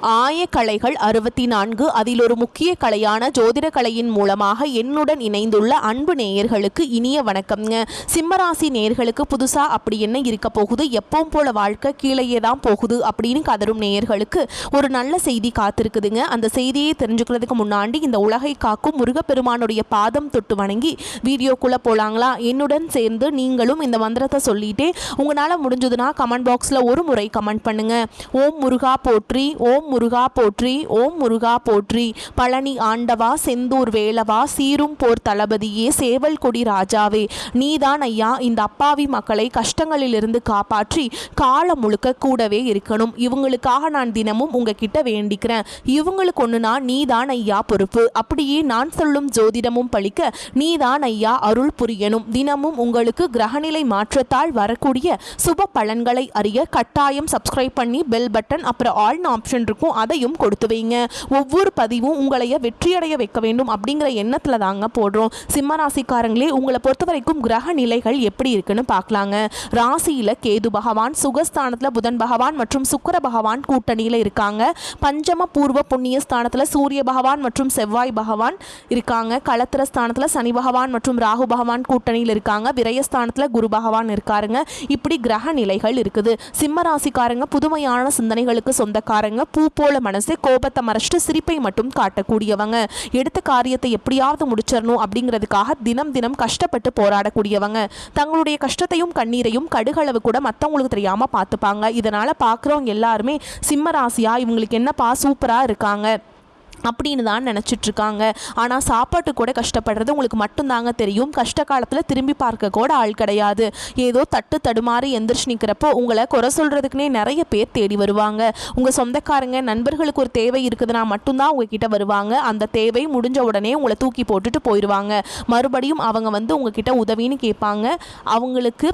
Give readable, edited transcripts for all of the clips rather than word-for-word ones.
ஆயக்கலைகள் 64 அதில் ஒரு முக்கிய கலையான ஜோதிட கலையின் மூலமாக என்னுடன் இணைந்துள்ள அன்பு நேயர்களுக்கு இனிய வணக்கம்ங்க. சிம்மராசி நேயர்களுக்கு புதுசா அப்படி என்ன இருக்க போகுது, எப்பவும் போல வாழ்க்கை கீழேயே தான் போகுது அப்படின்னு கதரும் நேயர்களுக்கு ஒரு நல்ல செய்தி காத்திருக்குதுங்க. அந்த செய்தியை தெரிஞ்சுக்கிறதுக்கு முன்னாடி இந்த உலகை காக்கும் முருகப்பெருமானுடைய பாதம் தொட்டு வணங்கி வீடியோக்குள்ள போலாங்களா? என்னுடன் சேர்ந்து நீங்களும் இந்த மந்திரத்தை சொல்லிட்டே உங்களால் முடிஞ்சதுன்னா கமெண்ட் பாக்ஸில் ஒரு முறை கமெண்ட் பண்ணுங்க. ஓம் முருகா போற்றி, ஓம் முருகா போற்றி, ஓம் முருகா போற்றி. பழனி ஆண்டவா, செந்தூர் வேலவா, சீரும் போர் தளபதியே, சேவல் கொடி ராஜாவே, நீதான் ஐயா இந்த அப்பாவி மக்களை கஷ்டங்களிலிருந்து காப்பாற்றி காலம் முழுக்க கூடவே இருக்கணும். இவங்களுக்காக நான் தினமும் உங்ககிட்ட வேண்டிக்கிறேன். இவங்களுக்கு ஒன்றுனா நீதான் ஐயா பொறுப்பு. அப்படியே நான் சொல்லும் ஜோதிடமும் பழிக்க நீதான் ஐயா அருள் புரியணும். தினமும் உங்களுக்கு கிரகநிலை மாற்றத்தால் வரக்கூடிய சுப பலன்களை அறிய கட்டாயம் சப்ஸ்கிரைப் பண்ணி பெல் பட்டன் அப்புறம் ஆல்னு ஆப்ஷன் இருக்கும், அதையும் கொடுத்து வைங்க. ஒவ்வொரு பதிவும் உங்களைய வெற்றியடைய வைக்க வேண்டும் அப்படிங்கிற எண்ணத்துல தாங்க போடுறோம். சிம்ம ராசிக்காரங்களே, உங்களை பொறுத்த வரைக்கும் கிரக நிலைகள் எப்படி இருக்குன்னு பார்க்கலாங்க. ராசியில கேது பகவான், சுகஸ்தானத்துல புதன் பகவான் மற்றும் சுக்கிர பகவான் கூட்டணியில இருக்காங்க. பஞ்சம பூர்வ புண்ணிய ஸ்தானத்துல சூரிய பகவான் மற்றும் செவ்வாய் பகவான் இருக்காங்க. களத்திர ஸ்தானத்துல சனி பகவான் மற்றும் ராகு பகவான் கூட்டணியில் இருக்காங்க. விரயஸ்தானத்துல குரு பகவான் இருக்காருங்க. இப்படி கிரக நிலைகள் இருக்குது. சிம்ம ராசிக்காரங்க புதுமையான சிந்தனைகளுக்கு சொந்தக்காரங்க. பூ போல மனசு, கோபத்தை மறைச்சிட்டு சிரிப்பை மட்டும் காட்டக்கூடியவங்க. எடுத்த காரியத்தை எப்படியாவது முடிச்சிடணும் அப்படிங்கிறதுக்காக தினம் தினம் கஷ்டப்பட்டு போராடக்கூடியவங்க. தங்களுடைய கஷ்டத்தையும் கண்ணீரையும் கடுகளவு கூட மற்றவங்களுக்கு தெரியாம பார்த்துப்பாங்க. இதனால பார்க்குறவங்க எல்லாருமே சிம்ம ராசியா இவங்களுக்கு என்னப்பா சூப்பரா இருக்காங்க அப்படின்னு தான் நினச்சிட்ருக்காங்க. ஆனால் சாப்பாட்டு கூட கஷ்டப்படுறது உங்களுக்கு மட்டும்தாங்க தெரியும். கஷ்ட காலத்தில் திரும்பி பார்க்க கூட ஆள் கிடையாது. ஏதோ தட்டு தடுமாறி எந்திரிச்சு நிற்கிறப்போ உங்களை குறை சொல்கிறதுக்குனே நிறைய பேர் தேடி வருவாங்க. உங்கள் சொந்தக்காரங்க நண்பர்களுக்கு ஒரு தேவை இருக்குதுன்னா மட்டும்தான் உங்ககிட்ட வருவாங்க. அந்த தேவை முடிஞ்ச உடனே உங்களை தூக்கி போட்டுட்டு போயிடுவாங்க. மறுபடியும் அவங்க வந்து உங்ககிட்ட உதவின்னு கேட்பாங்க. அவங்களுக்கு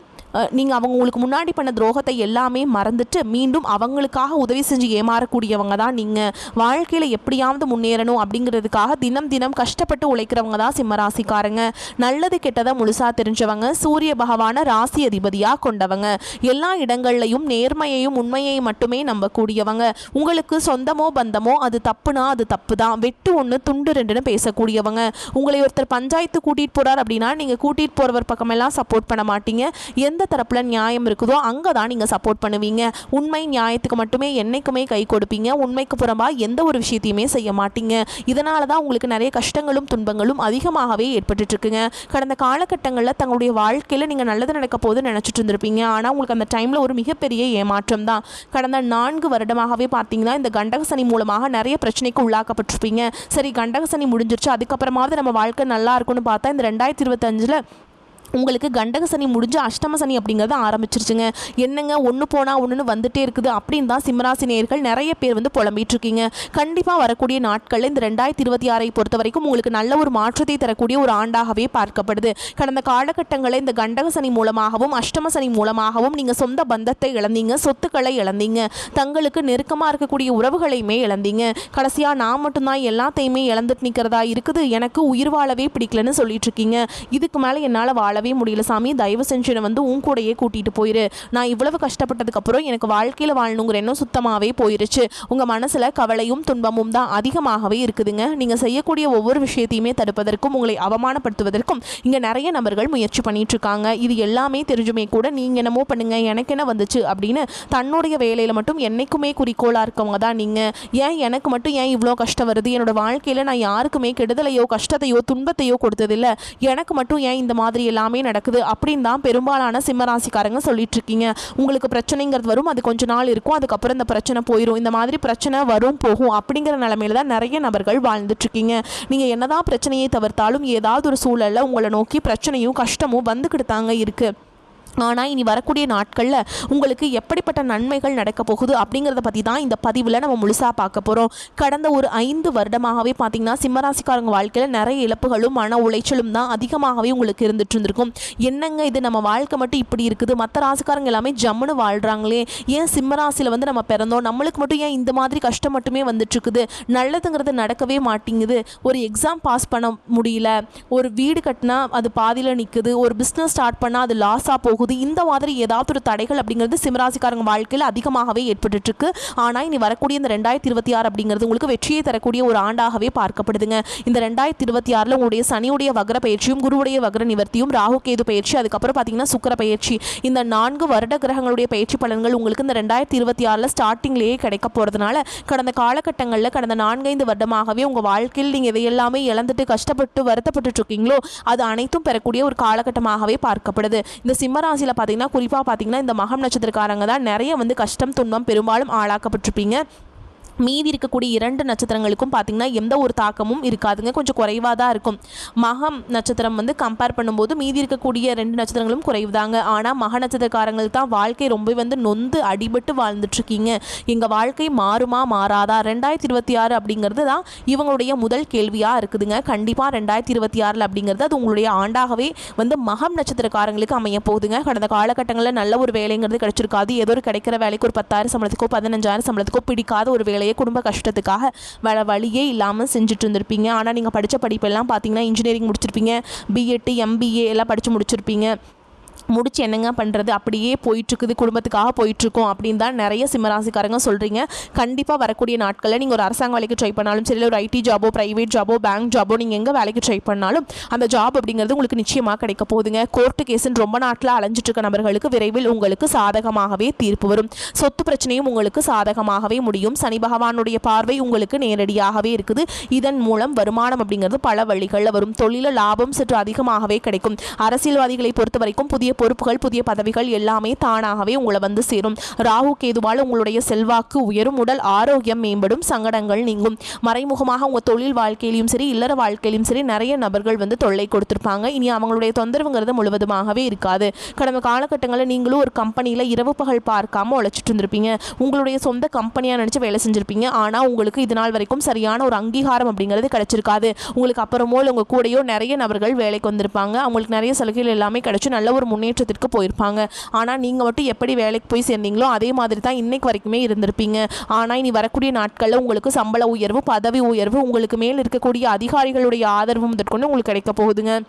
நீங்கள் உங்களுக்கு முன்னாடி பண்ண துரோகத்தை எல்லாமே மறந்துட்டு மீண்டும் அவங்களுக்காக உதவி செஞ்சு ஏமாறக்கூடியவங்க தான் நீங்கள். வாழ்க்கையில் எப்படியாவது முன்னேறணும் அப்படிங்கிறதுக்காக தினம் தினம் கஷ்டப்பட்டு உழைக்கிறவங்க தான் சிம்மராசிக்காரங்க. நல்லது கெட்டதை முழுசாக தெரிஞ்சவங்க. சூரிய பகவான ராசி அதிபதியாக கொண்டவங்க. எல்லா இடங்கள்லையும் நேர்மையையும் உண்மையையும் மட்டுமே நம்பக்கூடியவங்க. உங்களுக்கு சொந்தமோ பந்தமோ அது தப்புனா அது தப்பு தான், வெட்டு ஒன்று துண்டு ரெண்டுன்னு பேசக்கூடியவங்க. உங்களை ஒருத்தர் பஞ்சாயத்து கூட்டிகிட்டு போகிறார் அப்படின்னா நீங்கள் கூட்டிகிட்டு போகிறவர் பக்கமெல்லாம் சப்போர்ட் பண்ண மாட்டீங்க. எந்த தரப்புல நியாயம் இருக்குதோ அங்கே தான் நீங்கள் சப்போர்ட் பண்ணுவீங்க. உண்மை நியாயத்துக்கு மட்டுமே என்னைக்குமே கை கொடுப்பீங்க. உண்மைக்கு புறம்பா எந்த ஒரு விஷயத்தையுமே செய்ய மாட்டீங்க. இதனால தான் உங்களுக்கு நிறைய கஷ்டங்களும் துன்பங்களும் அதிகமாகவே ஏற்பட்டு இருக்குங்க. கடந்த காலகட்டங்களில் தங்களுடைய வாழ்க்கையில் நீங்கள் நல்லது நடக்க போது நினச்சிட்டு இருந்திருப்பீங்க. ஆனால் உங்களுக்கு அந்த டைமில் ஒரு மிகப்பெரிய ஏமாற்றம் தான். கடந்த 4 வருடமாகவே பார்த்தீங்கன்னா இந்த கண்டக சனி மூலமாக நிறைய பிரச்சனைக்கு உள்ளாக்கப்பட்டிருப்பீங்க. சரி, கண்டக சனி முடிஞ்சிருச்சு, அதுக்கப்புறமாவது நம்ம வாழ்க்கை நல்லா இருக்கும்னு பார்த்தா இந்த 2025 உங்களுக்கு கண்டக சனி முடிஞ்சு அஷ்டம சனி அப்படிங்கிறது ஆரம்பிச்சிருச்சுங்க. என்னங்க ஒன்று போனால் ஒன்றுன்னு வந்துட்டே இருக்குது அப்படின்னு தான் சிம்மராசி நேயர்கள் நிறைய பேர் வந்து புலம்பிட்டு இருக்கீங்க. கண்டிப்பாக வரக்கூடிய நாட்களில் இந்த 2026 பொறுத்த வரைக்கும் உங்களுக்கு நல்ல ஒரு மாற்றத்தை தரக்கூடிய ஒரு ஆண்டாகவே பார்க்கப்படுது. கடந்த காலகட்டங்களில் இந்த கண்டக சனி மூலமாகவும் அஷ்டம சனி மூலமாகவும் நீங்கள் சொந்த பந்தத்தை இழந்தீங்க, சொத்துக்களை இழந்தீங்க, தங்களுக்கு நெருக்கமாக இருக்கக்கூடிய உறவுகளையுமே இழந்தீங்க. கடைசியாக நான் மட்டும்தான் எல்லாத்தையுமே இழந்துட்டு நிற்கிறதா இருக்குது, எனக்கு உயிர் வாழவே பிடிக்கலன்னு சொல்லிட்டு இருக்கீங்க. இதுக்கு மேலே என்னால் வாழவே முடியல சாமி, தயவு செஞ்சு வந்து உன் கூடையே கூட்டிட்டு போயிரு. நான் இவ்வளவு கஷ்டப்பட்டதுக்கு அப்புறம் எனக்கு வாழ்க்கையில வாழணுங்கிற எண்ணம் சுத்தமாவே போயிருச்சு. உங்க மனசுல கவலையும் துன்பமும் தான் அதிகமாகவே இருக்குதுங்க. நீங்க செய்யக்கூடிய ஒவ்வொரு விஷயத்தையுமே தடுப்பதற்கும் உங்களை அவமானப்படுத்துவதற்கும் இங்க நிறைய நபர்கள் முயற்சி பண்ணிட்டு இருக்காங்க. இது எல்லாமே தெரிஞ்சுமே கூட நீங்க என்னமோ பண்ணுங்க, எனக்கு என்ன வந்துச்சு அப்படின்னு தன்னுடைய வேலையில மட்டும் என்னைக்குமே குறிக்கோளா இருக்கவங்க தான் நீங்க. ஏன் எனக்கு மட்டும் ஏன் இவ்வளோ கஷ்டம் வருது, என்னோட வாழ்க்கையில நான் யாருக்குமே கெடுதலையோ கஷ்டத்தையோ துன்பத்தையோ கொடுத்ததில்லை, எனக்கு மட்டும் ஏன் இந்த மாதிரி எல்லாமே நடக்குது அப்படின்னு தான் பெரும்பாலான சிம்மராசிக்காரங்க சொல்லிட்டு இருக்கீங்க. உங்களுக்கு பிரச்சனைங்கிறது வரும், அது கொஞ்ச நாள் இருக்கும், அதுக்கப்புறம் இந்த பிரச்சனை போயிடும். இந்த மாதிரி பிரச்சனை வரும் போகும் அப்படிங்கிற நிலைமையில தான் நிறைய நபர்கள் வாழ்ந்துட்டு இருக்கீங்க. நீங்க என்னதான் பிரச்சனையை தவிர்த்தாலும் ஏதாவது ஒரு சூழல்ல உங்களை நோக்கி பிரச்சனையும் கஷ்டமும் வந்துக்கிட்டு தாங்க இருக்கு. ஆனால் இனி வரக்கூடிய நாட்களில் உங்களுக்கு எப்படிப்பட்ட நன்மைகள் நடக்க போகுது அப்படிங்கிறத பற்றி தான் இந்த பதிவில் நம்ம முழுசாக பார்க்க போகிறோம். கடந்த ஒரு 5 வருடமாகவே பார்த்திங்கன்னா சிம்மராசிக்காரங்க வாழ்க்கையில் நிறைய இழப்புகளும் மன உளைச்சலும் தான் அதிகமாகவே உங்களுக்கு இருந்துட்டு இருந்திருக்கும். என்னங்க இது, நம்ம வாழ்க்கை மட்டும் இப்படி இருக்குது, மற்ற ராசிக்காரங்க எல்லாமே ஜம்முன்னு வாழ்கிறாங்களே, ஏன் சிம்மராசியில் வந்து நம்ம பிறந்தோம், நம்மளுக்கு மட்டும் ஏன் இந்த மாதிரி கஷ்டம் மட்டுமே வந்துட்டுருக்குது, நல்லதுங்கிறது நடக்கவே மாட்டேங்குது, ஒரு எக்ஸாம் பாஸ் பண்ண முடியல, ஒரு வீடு கட்டினா அது பாதியில் நிற்குது, ஒரு பிஸ்னஸ் ஸ்டார்ட் பண்ணால் அது லாஸாக போகுது போகுது. இந்த மாதிரி ஏதாவது ஒரு தடைகள் அப்படிங்கிறது சிம்மராசிக்காரங்க வாழ்க்கையில் அதிகமாகவே ஏற்பட்டு இருக்கு. ஆனால் இனி வரக்கூடிய இந்த 2026 அப்படிங்கிறது உங்களுக்கு வெற்றியை தரக்கூடிய ஒரு ஆண்டாகவே பார்க்கப்படுதுங்க. இந்த 2026 உங்களுடைய சனியுடைய வக்ர பயிற்சியும் குருவுடைய வக்ர நிவர்த்தியும் ராகு கேது பயிற்சி அதுக்கப்புறம் பார்த்தீங்கன்னா சுக்கிர பயிற்சி இந்த 4 வருட கிரகங்களுடைய பயிற்சி பலன்கள் உங்களுக்கு இந்த 2026 ஸ்டார்டிங்லேயே கிடைக்க போகிறதுனால கடந்த காலகட்டங்களில் கடந்த 4-5 வருடமாகவே உங்கள் வாழ்க்கையில் நீங்கள் இதையெல்லாமே இழந்துட்டு கஷ்டப்பட்டு வருத்தப்பட்டு இருக்கீங்களோ அது அனைத்தும் பெறக்கூடிய ஒரு காலகட்டமாகவே பார்க்கப்படுது. இந்த சிம்மராசியில் பார்த்தீங்கன்னா குறிப்பாக பார்த்தீங்கன்னா இந்த மகம் நட்சத்திரக்காரங்க தான் நிறைய வந்து கஷ்டம் துன்பம் பெரும்பாலும் ஆளாக்கப்பட்டிருப்பீங்க. மீதி இருக்கக்கூடிய 2 நட்சத்திரங்களுக்கும் பார்த்திங்கன்னா எந்த ஒரு தாக்கமும் இருக்காதுங்க, கொஞ்சம் குறைவாக தான் இருக்கும். மகம் நட்சத்திரம் வந்து கம்பேர் பண்ணும்போது மீதி இருக்கக்கூடிய 2 நட்சத்திரங்களும் குறைவுதாங்க. ஆனால் மக நட்சத்திரக்காரங்களுக்கு தான் வாழ்க்கை ரொம்ப வந்து நொந்து அடிபட்டு வாழ்ந்துட்டுருக்கீங்க. எங்கள் வாழ்க்கை மாறுமா மாறாதா 2026 அப்படிங்கிறது தான் இவங்களுடைய முதல் கேள்வியாக இருக்குதுங்க. கண்டிப்பாக 2026 அப்படிங்கிறது அது உங்களுடைய ஆண்டாகவே வந்து மகம் நட்சத்திரக்காரங்களுக்கு அமைய போகுதுங்க. கடந்த காலகட்டங்களில் நல்ல ஒரு வேலைங்கிறது கிடைச்சிருக்காது. ஏதோ ஒரு கிடைக்கிற வேலைக்கு ஒரு 10,000 சம்பளத்துக்கோ 15,000 சம்பளத்துக்கோ பிடிக்காத ஒரு வேலை குடும்ப கஷ்டத்துக்காக வழியே இல்லாமல் செஞ்சுட்டு இருந்திருப்பீங்க. ஆனால் நீங்கள் படித்த படிப்பெல்லாம் பார்த்தீங்கன்னா இன்ஜினியரிங் முடிச்சிருப்பீங்க, பிஎட் எம்பிஏ எல்லாம் படித்து முடிச்சிருப்பீங்க. முடிச்சு என்னங்க பண்ணுறது அப்படியே போயிட்டுருக்குது, குடும்பத்துக்காக போயிட்டுருக்கோம் அப்படின்னு தான் நிறைய சிம்மராசிக்காரங்க சொல்கிறீங்க. கண்டிப்பாக வரக்கூடிய நாட்களில் நீங்கள் ஒரு அரசாங்க வேலைக்கு ட்ரை பண்ணாலும் சரி, ஒரு ஐடி ஜாபோ ப்ரைவேட் ஜாபோ பேங்க் ஜாபோ நீங்கள் எங்கே வேலைக்கு ட்ரை பண்ணாலும் அந்த ஜாப் அப்படிங்கிறது உங்களுக்கு நிச்சயமாக கிடைக்க போகுதுங்க. கோர்ட்டு கேஸுன்னு ரொம்ப நாட்டில் அலைஞ்சிட்டு இருக்க நபர்களுக்கு விரைவில் உங்களுக்கு சாதகமாகவே தீர்ப்பு வரும். சொத்து பிரச்சனையும் உங்களுக்கு சாதகமாகவே முடியும். சனி பகவானுடைய பார்வை உங்களுக்கு நேரடியாகவே இருக்குது. இதன் மூலம் வருமானம் அப்படிங்கிறது பல வழிகளில் வரும். தொழில லாபம் சற்று அதிகமாகவே கிடைக்கும். அரசியல்வாதிகளை பொறுத்த வரைக்கும் புதிய பொறுப்புகள் புதிய பதவிகள் எல்லாமே தானாகவே உங்களை வந்து சேரும். ராகு கேதுவால் உங்களுடைய செல்வாக்கு உயரும், உடல் ஆரோக்கியம் மேம்படும், சங்கடங்கள் நீங்கும். மறைமுகமாக உங்கள் தொழில் வாழ்க்கையிலும் சரி இல்லற வாழ்க்கையிலும் சரி நிறைய நபர்கள் வந்து தொல்லை கொடுத்துருப்பாங்க. இனி அவங்களுடைய தொந்தரவுங்கிறது முழுவதுமாகவே இருக்காது. கடந்த காலகட்டங்களில் நீங்களும் ஒரு கம்பெனியில் இரவு பகல் பார்க்காம உழைச்சிட்டு இருந்திருப்பீங்க. உங்களுடைய சொந்த கம்பெனியாக நினச்சி வேலை செஞ்சுருப்பீங்க. ஆனால் உங்களுக்கு இது நாள் வரைக்கும் சரியான ஒரு அங்கீகாரம் அப்படிங்கிறது கிடைச்சிருக்காது. உங்களுக்கு அப்புறமோ உங்கள் கூடயோ நிறைய நபர்கள் வேலைக்கு வந்திருப்பாங்க. அவங்களுக்கு நிறைய சலுகைகள் எல்லாமே கிடைச்சி நல்ல ஒரு முன்னேற்றத்திற்கு போயிருப்பாங்க. ஆனால் நீங்கள் மட்டும் எப்படி வேலைக்கு போய் சேர்ந்தீங்களோ அதே மாதிரி தான் இன்னைக்கு வரைக்குமே இருந்திருப்பீங்க. ஆனால் இனி வரக்கூடிய நாட்களில் உங்களுக்கு சம்பள உயர்வு பதவி உயர்வு உங்களுக்கு மேல் இருக்கக்கூடிய அதிகாரிகளுடைய ஆதரவு முதற்கொண்டு உங்களுக்கு கிடைக்க போகுதுங்க.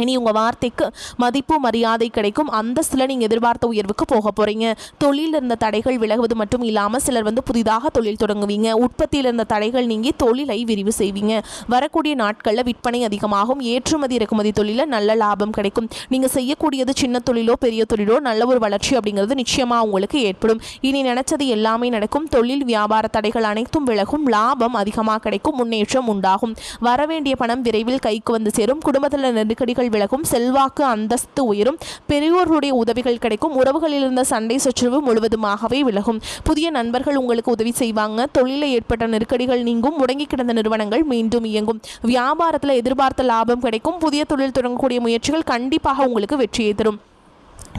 இனி உங்கள் வார்த்தைக்கு மதிப்பு மரியாதை கிடைக்கும். அந்தஸ்தில் நீங்கள் எதிர்பார்த்த உயர்வுக்கு போக போகிறீங்க. தொழிலில் இருந்த தடைகள் விலகுவது மட்டும் இல்லாமல் சிலர் வந்து புதிதாக தொழில் தொடங்குவீங்க. உற்பத்தியில் இருந்த தடைகள் நீங்கி தொழிலை விரிவு செய்வீங்க. வரக்கூடிய நாட்களில் விற்பனை அதிகமாகும். ஏற்றுமதி இறக்குமதி தொழிலில் நல்ல லாபம் கிடைக்கும். நீங்கள் செய்யக்கூடியது சின்ன தொழிலோ பெரிய தொழிலோ நல்ல ஒரு வளர்ச்சி அப்படிங்கிறது நிச்சயமாக உங்களுக்கு ஏற்படும். இனி நினைச்சது எல்லாமே நடக்கும். தொழில் வியாபார தடைகள் அனைத்தும் விலகும். லாபம் அதிகமாக கிடைக்கும். முன்னேற்றம் உண்டாகும். வரவேண்டிய பணம் விரைவில் கைக்கு வந்து சேரும். குடும்பத்தில் நெருக்கடிகள் விலகும். செல்வாக்கு அந்தஸ்து உயரும். பெரியோர்களுடைய உதவிகள் கிடைக்கும். உறவுகளில் இருந்த சண்டை சச்சரவு முழுவதுமாகவே விலகும். புதிய நண்பர்கள் உங்களுக்கு உதவி செய்வாங்க. தொழிலில் ஏற்பட்ட நெருக்கடிகள் நீங்கும். முடங்கி கிடந்த நிறுவனங்கள் மீண்டும் இயங்கும். வியாபாரத்தில் எதிர்பார்த்த லாபம் கிடைக்கும். புதிய தொழில் தொடங்கக்கூடிய முயற்சிகள் கண்டிப்பாக உங்களுக்கு வெற்றியை தரும்.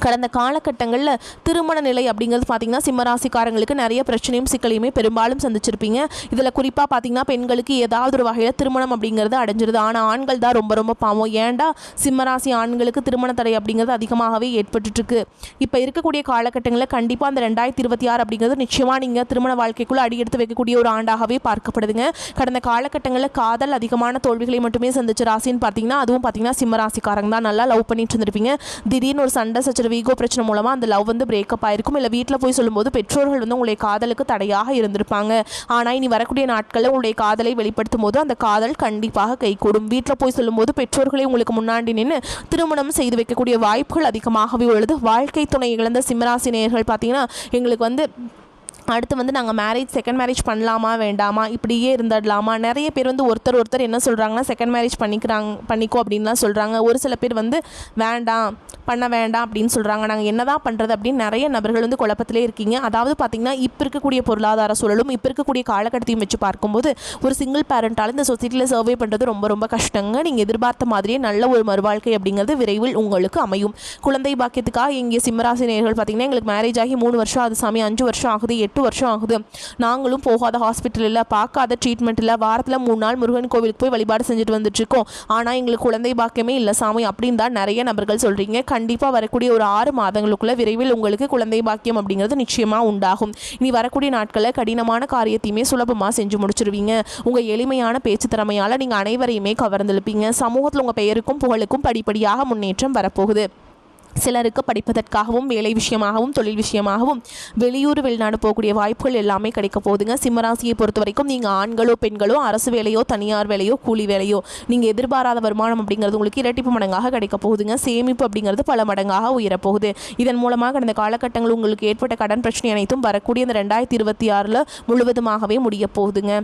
கடந்த காலகட்டங்களில் திருமண நிலை அப்படிங்கிறது பார்த்திங்கன்னா சிம்மராசிக்காரங்களுக்கு நிறைய பிரச்சனையும் சிக்கலையுமே பெரும்பாலும் சந்திச்சிருப்பீங்க. இதில் குறிப்பாக பார்த்திங்கன்னா பெண்களுக்கு ஏதாவது ஒரு வகையில் திருமணம் அப்படிங்கிறது அடைஞ்சிருது. ஆனால் ஆண்கள் தான் ரொம்ப ரொம்ப பாவம். ஏன்டா சிம்மராசி ஆண்களுக்கு திருமண தடை அப்படிங்கிறது அதிகமாகவே ஏற்பட்டுருக்கு. இப்போ இருக்கக்கூடிய காலகட்டங்களில் கண்டிப்பாக அந்த 2026 அப்படிங்கிறது நிச்சயமாக நீங்கள் திருமண வாழ்க்கைக்குள்ளே அடி எடுத்து வைக்கக்கூடிய ஒரு ஆண்டாகவே பார்க்கப்படுதுங்க. கடந்த காலகட்டங்களில் காதல் அதிகமான தோல்விகளை மட்டுமே சந்திச்ச ராசின்னு பார்த்தீங்கன்னா அதுவும் பார்த்தீங்கன்னா சிம்மராசிக்காரங்க தான். நல்லா லவ் பண்ணிட்டு இருந்திருப்பீங்க. திடீர்னு ஒரு சண்டை சச்சரவு வீகோ பிரச்சனை மூலமாக அந்த லவ் வந்து பிரேக்கப் ஆயிருக்கும். இல்லை வீட்டில் போய் சொல்லும்போது பெற்றோர்கள் வந்து உங்களுடைய காதலுக்கு தடையாக இருந்திருப்பாங்க. ஆனால் இனி வரக்கூடிய நாட்களில் உங்களுடைய காதலை வெளிப்படுத்தும் போது அந்த காதல் கண்டிப்பாக கைகூடும். வீட்டில் போய் சொல்லும்போது பெற்றோர்களை உங்களுக்கு முன்னாடி நின்று திருமணம் செய்து வைக்கக்கூடிய வாய்ப்புகள் அதிகமாகவே உள்ளது. வாழ்க்கை துணை இழந்த சிம்மராசி நேயர்கள் பார்த்தீங்கன்னா எங்களுக்கு வந்து அடுத்து வந்து நாங்கள் செகண்ட் மேரேஜ் பண்ணலாமா வேண்டாமா இப்படியே இருந்துடலாமா. நிறைய பேர் வந்து ஒருத்தர் என்ன சொல்கிறாங்கன்னா செகண்ட் மேரேஜ் பண்ணிக்கோ அப்படின்லாம் சொல்கிறாங்க. ஒரு சில பேர் வந்து பண்ண வேண்டாம் அப்படின்னு சொல்கிறாங்க. நாங்கள் என்ன தான் பண்ணுறது அப்படின்னு நிறைய நபர்கள் வந்து குழப்பத்திலே இருக்கீங்க. அதாவது பார்த்திங்கன்னா இப்போ இருக்கக்கூடிய பொருளாதார சூழலும் இப்போ இருக்கக்கூடிய காலகட்டத்தையும் வச்சு பார்க்கும்போது ஒரு சிங்கிள் பேரண்டால் இந்த சொசைட்டியில் சர்வே பண்ணுறது ரொம்ப ரொம்ப கஷ்டங்க. நீங்கள் எதிர்பார்த்த மாதிரியே நல்ல ஒரு மறுவாழ்க்கை அப்படிங்கிறது விரைவில் உங்களுக்கு அமையும். குழந்தை பாக்கியத்துக்காக இங்கே சிம்மராசி நேயர்கள் பார்த்திங்கன்னா எங்களுக்கு மேரேஜ் ஆகி 3 வருஷம் ஆகுது சாமி, 5 வருஷம் ஆகுது, 8 வருஷம் ஆகுது, நாங்களும் போகாத ஹாஸ்பிட்டல் இல்லை, பார்க்காத ட்ரீட்மெண்ட் இல்லை, வாரத்தில் 3 நாள் முருகன் கோவிலுக்கு போய் வழிபாடு செஞ்சுட்டு வந்துட்டுருக்கோம், ஆனால் எங்களுக்கு குழந்தை பாக்கியமே இல்லை சாமி அப்படின்னு தான் நிறைய நபர்கள் சொல்கிறீங்க. கண்டிப்பாக வரக்கூடிய ஒரு 6 மாதங்களுக்குள்ள விரைவில் உங்களுக்கு குழந்தை பாக்கியம் அப்படிங்கிறது நிச்சயமாக உண்டாகும். இனி வரக்கூடிய நாட்களில் கடினமான காரியத்தையுமே சுலபமாக செஞ்சு முடிச்சிருவீங்க. உங்கள் எளிமையான பேச்சு திறமையால் நீங்கள் அனைவரையுமே கவர்ந்தெழுப்பீங்க. சமூகத்தில் உங்கள் பெயருக்கும் புகழுக்கும் படிப்படியாக முன்னேற்றம் வரப்போகுது. சிலருக்கு படிப்பதற்காகவும் வேலை விஷயமாகவும் தொழில் விஷயமாகவும் வெளியூர் வெளிநாடு போகக்கூடிய வாய்ப்புகள் எல்லாமே கிடைக்க போகுதுங்க. சிம்மராசியை பொறுத்த வரைக்கும் நீங்கள் ஆண்களோ பெண்களோ அரசு வேலையோ தனியார் வேலையோ கூலி வேலையோ நீங்கள் எதிர்பாராத வருமானம் அப்படிங்கிறது உங்களுக்கு இரட்டிப்பு மடங்காக கிடைக்க போகுதுங்க. சேமிப்பு அப்படிங்கிறது பல மடங்காக உயரப்போகுது. இதன் மூலமாக கடந்த காலகட்டங்கள் உங்களுக்கு ஏற்பட்ட கடன் பிரச்சனை அனைத்தும் வரக்கூடிய இந்த 2026 முழுவதுமாகவே முடிய போகுதுங்க.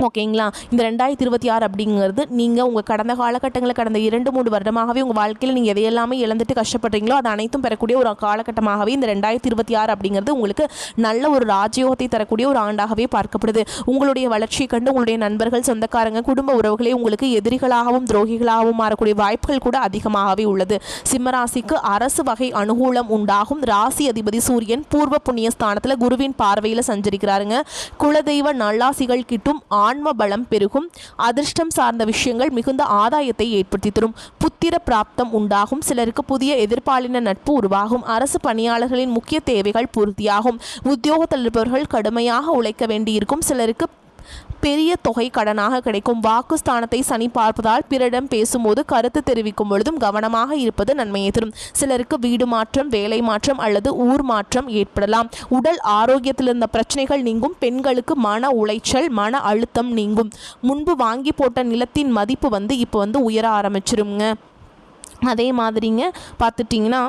ஓகேங்களா. இந்த 2026 அப்படிங்கிறது நீங்கள் உங்கள் கடந்த காலகட்டங்களில் கடந்த 2-3 வருடமாகவே உங்கள் வாழ்க்கையில் நீங்கள் எதையெல்லாமே இழந்துட்டு கஷ்டப்படுறீங்களோ அது அனைத்தும் பெறக்கூடிய ஒரு காலகட்டமாகவே இந்த 2026 அப்படிங்கிறது உங்களுக்கு நல்ல ஒரு ராஜயோகத்தை தரக்கூடிய ஒரு ஆண்டாகவே பார்க்கப்படுது. உங்களுடைய வளர்ச்சியை கண்டு உங்களுடைய நண்பர்கள், சொந்தக்காரங்க, குடும்ப உறவுகளே உங்களுக்கு எதிரிகளாகவும் துரோகிகளாகவும் மாறக்கூடிய வாய்ப்புகள் கூட அதிகமாகவே உள்ளது. சிம்மராசிக்கு அரசு வகை அனுகூலம் உண்டாகும். ராசி அதிபதி சூரியன் பூர்வ புண்ணிய ஸ்தானத்தில் குருவின் பார்வையில் சஞ்சரிக்கிறாருங்க. குலதெய்வ நல்லாசிகள் கிட்டும், ஆன்ம பலம் பெருகும், அதிர்ஷ்டம் சார்ந்த விஷயங்கள் மிகுந்த ஆதாயத்தை ஏற்படுத்தி தரும், புத்திர பிராப்தம் உண்டாகும், சிலருக்கு புதிய எதிர்பாலின நட்பு உருவாகும், அரசு பணியாளர்களின் முக்கிய தேவைகள் பூர்த்தியாகும், உத்தியோகத்தில் இருப்பவர்கள் கடுமையாக உழைக்க வேண்டியிருக்கும், சிலருக்கு பெரிய தொகை கடனாக கிடைக்கும், வாக்குஸ்தானத்தை சனி பார்ப்பதால் பிறரிடம் பேசும்போது கருத்து தெரிவிக்கும் பொழுதும் கவனமாக இருப்பது நன்மையை தரும். சிலருக்கு வீடு மாற்றம், வேலை மாற்றம் அல்லது ஊர் மாற்றம் ஏற்படலாம். உடல் ஆரோக்கியத்தில் இருந்த பிரச்சனைகள் நீங்கும். பெண்களுக்கு மன உளைச்சல், மன அழுத்தம் நீங்கும். முன்பு வாங்கி போட்ட நிலத்தின் மதிப்பு இப்போ உயர ஆரம்பிச்சிருங்க. அதே மாதிரிங்க பார்த்துட்டிங்கன்னா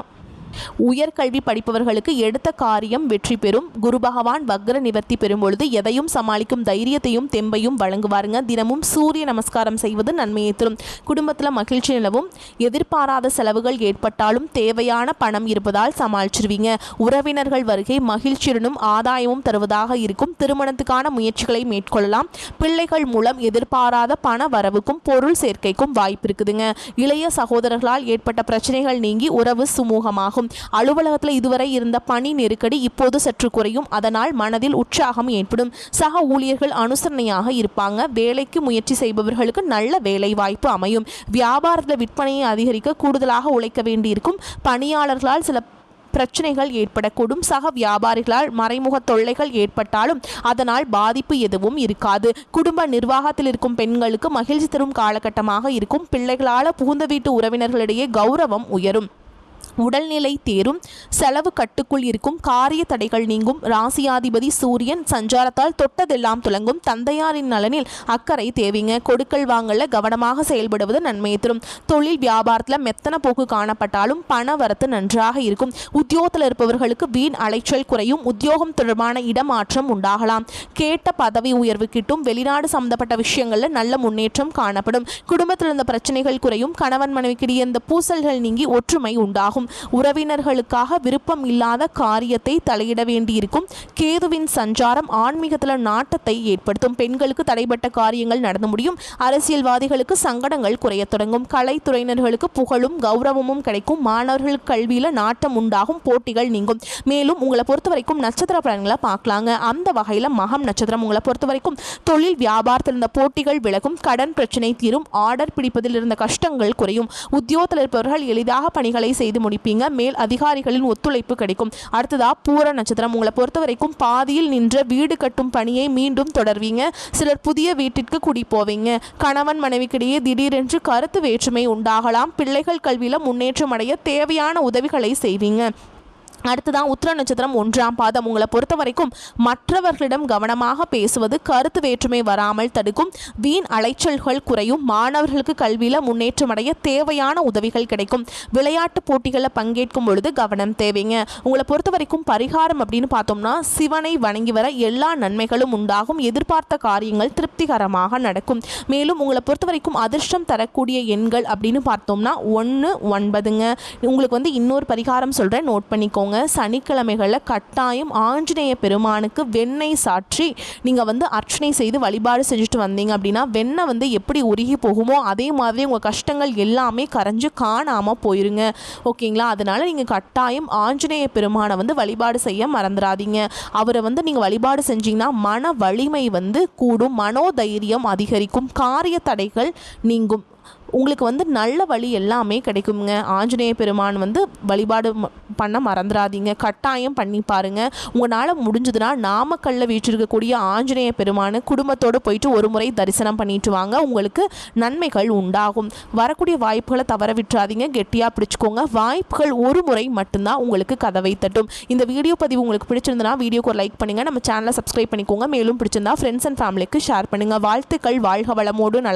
உயர்கல்வி படிப்பவர்களுக்கு எடுத்த காரியம் வெற்றி பெறும். குரு பகவான் வக்ர நிவர்த்தி பெறும் பொழுது எதையும் சமாளிக்கும் தைரியத்தையும் தெம்பையும் வழங்குவாருங்க. தினமும் சூரிய நமஸ்காரம் செய்வது நன்மையை தரும். குடும்பத்தில் மகிழ்ச்சி நிலவும். எதிர்பாராத செலவுகள் ஏற்பட்டாலும் தேவையான பணம் இருப்பதால் சமாளிச்சிருவீங்க. உறவினர்கள் வருகை மகிழ்ச்சியுடனும் ஆதாயமும் தருவதாக இருக்கும். திருமணத்துக்கான முயற்சிகளை மேற்கொள்ளலாம். பிள்ளைகள் மூலம் எதிர்பாராத பண வரவுக்கும் பொருள் சேர்க்கைக்கும் வாய்ப்பு இருக்குதுங்க. இளைய சகோதரர்களால் ஏற்பட்ட பிரச்சனைகள் நீங்கி உறவு சுமூகமாகும். அலுவலகத்தில் இதுவரை இருந்த பணி நெருக்கடி இப்போது சற்று குறையும். அதனால் மனதில் உற்சாகம் ஏற்படும். சக ஊழியர்கள் அனுசரணையாக இருப்பாங்க. வேலைக்கு முயற்சி செய்பவர்களுக்கு நல்ல வேலை வாய்ப்பு அமையும். வியாபாரத்தில் விற்பனையை அதிகரிக்க கூடுதலாக உழைக்க வேண்டியிருக்கும். பணியாளர்களால் சில பிரச்சனைகள் ஏற்படக்கூடும். சக வியாபாரிகளால் மறைமுக தொல்லைகள் ஏற்பட்டாலும் அதனால் பாதிப்பு எதுவும் இருக்காது. குடும்ப நிர்வாகத்தில் இருக்கும் பெண்களுக்கு மகிழ்ச்சி தரும் காலகட்டமாக இருக்கும். பிள்ளைகளால் புகுந்த வீட்டு உறவினர்களிடையே கௌரவம் உயரும். உடல்நிலை தேரும். செலவு கட்டுக்குள் இருக்கும். காரிய தடைகள் நீங்கும். ராசியாதிபதி சூரியன் சஞ்சாரத்தால் தொட்டதெல்லாம் துலங்கும். தந்தையாரின் நலனில் அக்கறை தேவைங்க. கொடுக்கல் வாங்கல கவனமாக செயல்படுவது நன்மையை தரும். தொழில் வியாபாரத்தில் மெத்தன போக்கு காணப்பட்டாலும் பண வரத்து நன்றாக இருக்கும். உத்தியோகத்தில் இருப்பவர்களுக்கு வீண் அலைச்சல் குறையும். உத்தியோகம் தொடர்பான இடமாற்றம் உண்டாகலாம். கேட்ட பதவி உயர்வு கிட்டும். வெளிநாடு சம்பந்தப்பட்ட விஷயங்களில் நல்ல முன்னேற்றம் காணப்படும். குடும்பத்தில் இருந்த பிரச்சனைகள் குறையும். கணவன் மனைவிக்கிடையே இந்த பூசல்கள் நீங்கி ஒற்றுமை உண்டாகும். உறவினர்களுக்காக விருப்பம் இல்லாத காரியத்தை தலையிட வேண்டியிருக்கும். கேதுவின் சஞ்சாரம் ஆன்மீகத்தில் நாட்டத்தை ஏற்படுத்தும். பெண்களுக்கு தடைப்பட்ட காரியங்கள் நடந்து முடியும். அரசியல்வாதிகளுக்கு சங்கடங்கள் குறைய தொடங்கும். கலைத்துறையினர்களுக்கு புகழும் கௌரவமும் கிடைக்கும். மாணவர்களுக்கு கல்வியில் நாட்டம் உண்டாகும். போட்டிகள் நீங்கும். மேலும் உங்களை பொறுத்த வரைக்கும் நட்சத்திர பலன்களை பார்க்கலாங்க. அந்த வகையில் மகம் நட்சத்திரம் உங்களை பொறுத்த வரைக்கும் தொழில் வியாபாரத்தில் இருந்த போட்டிகள் விலகும். கடன் பிரச்சனை தீரும். ஆர்டர் பிடிப்பதில் இருந்த கஷ்டங்கள் குறையும். உத்தியோகத்தில் இருப்பவர்கள் எளிதாக பணிகளை செய்து முடிப்பீங்க. மேல் அதிகாரிகளின் ஒத்துழைப்பு கிடைக்கும். அடுத்ததா பூர நட்சத்திரம் உங்களை பொறுத்த வரைக்கும் பாதியில் நின்ற வீடு கட்டும் பணியை மீண்டும் தொடர்வீங்க. சிலர் புதிய வீட்டிற்கு குடி போவீங்க. கணவன் மனைவிக்கிடையே திடீரென்று கருத்து வேற்றுமை உண்டாகலாம். பிள்ளைகள் கல்வியில் முன்னேற்றம் அடைய தேவையான உதவிகளை செய்வீங்க. அடுத்ததான் உத்திர நட்சத்திரம் 1ஆம் பாதம் உங்களை பொறுத்த வரைக்கும் மற்றவர்களிடம் கவனமாக பேசுவது கருத்து வேற்றுமை வராமல் தடுக்கும். வீண் அலைச்சல்கள் குறையும். மாணவர்களுக்கு கல்வியில் முன்னேற்றம் அடைய தேவையான உதவிகள் கிடைக்கும். விளையாட்டு போட்டிகளில் பங்கேற்கும் பொழுது கவனம் தேவைங்க. உங்களை பொறுத்த வரைக்கும் பரிகாரம் அப்படின்னு பார்த்தோம்னா சிவனை வணங்கி வர எல்லா நன்மைகளும் உண்டாகும். எதிர்பார்த்த காரியங்கள் திருப்திகரமாக நடக்கும். மேலும் உங்களை பொறுத்த வரைக்கும் அதிர்ஷ்டம் தரக்கூடிய எண்கள் அப்படின்னு பார்த்தோம்னா 1, 9ங்க. உங்களுக்கு இன்னொரு பரிகாரம் சொல்கிறேன், நோட் பண்ணிக்கோங்க. சனிக்கிழமைகளில் கட்டாயம் ஆஞ்சநேய பெருமானுக்கு வெண்ணெய் சாற்றி நீங்கள் அர்ச்சனை செய்து வழிபாடு செஞ்சுட்டு வந்தீங்க அப்படின்னா வெண்ணெய் எப்படி உருகி போகுமோ அதே மாதிரி உங்கள் கஷ்டங்கள் எல்லாமே கரைஞ்சு காணாமல் போயிருங்க. ஓகேங்களா. அதனால் நீங்கள் கட்டாயம் ஆஞ்சநேய பெருமானை வழிபாடு செய்ய மறந்துடாதீங்க. அவரை நீங்கள் வழிபாடு செஞ்சீங்கன்னா மன வலிமை கூடும். மனோதைரியம் அதிகரிக்கும். காரிய தடைகள் நீங்கும். உங்களுக்கு வந்து நல்ல வழி எல்லாமே கிடைக்குங்க. ஆஞ்சநேய பெருமான் வந்து வழிபாடு பண்ண மறந்துடாதீங்க, கட்டாயம் பண்ணி பாருங்கள். உங்களால் முடிஞ்சதுன்னா நாமக்கல்லில் வீற்றிருக்கக்கூடிய ஆஞ்சநேய பெருமானை குடும்பத்தோடு போயிட்டு ஒரு முறை தரிசனம் பண்ணிட்டு வாங்க, உங்களுக்கு நன்மைகள் உண்டாகும். வரக்கூடிய வாய்ப்புகளை தவற விட்டுறாதீங்க, கெட்டியாக பிடிச்சிக்கோங்க. வாய்ப்புகள் ஒரு முறை மட்டும்தான் உங்களுக்கு கதவை தட்டும். இந்த வீடியோ பதிவு உங்களுக்கு பிடிச்சிருந்தனா வீடியோக்கு ஒரு லைக் பண்ணுங்கள், நம்ம சேனலை சப்ஸ்கிரைப் பண்ணிக்கோங்க. மேலும் பிடிச்சிருந்தா ஃப்ரெண்ட்ஸ் அண்ட் ஃபேமிலிக்கு ஷேர் பண்ணுங்கள். வாழ்த்துக்கள். வாழ்க வளமோடு நல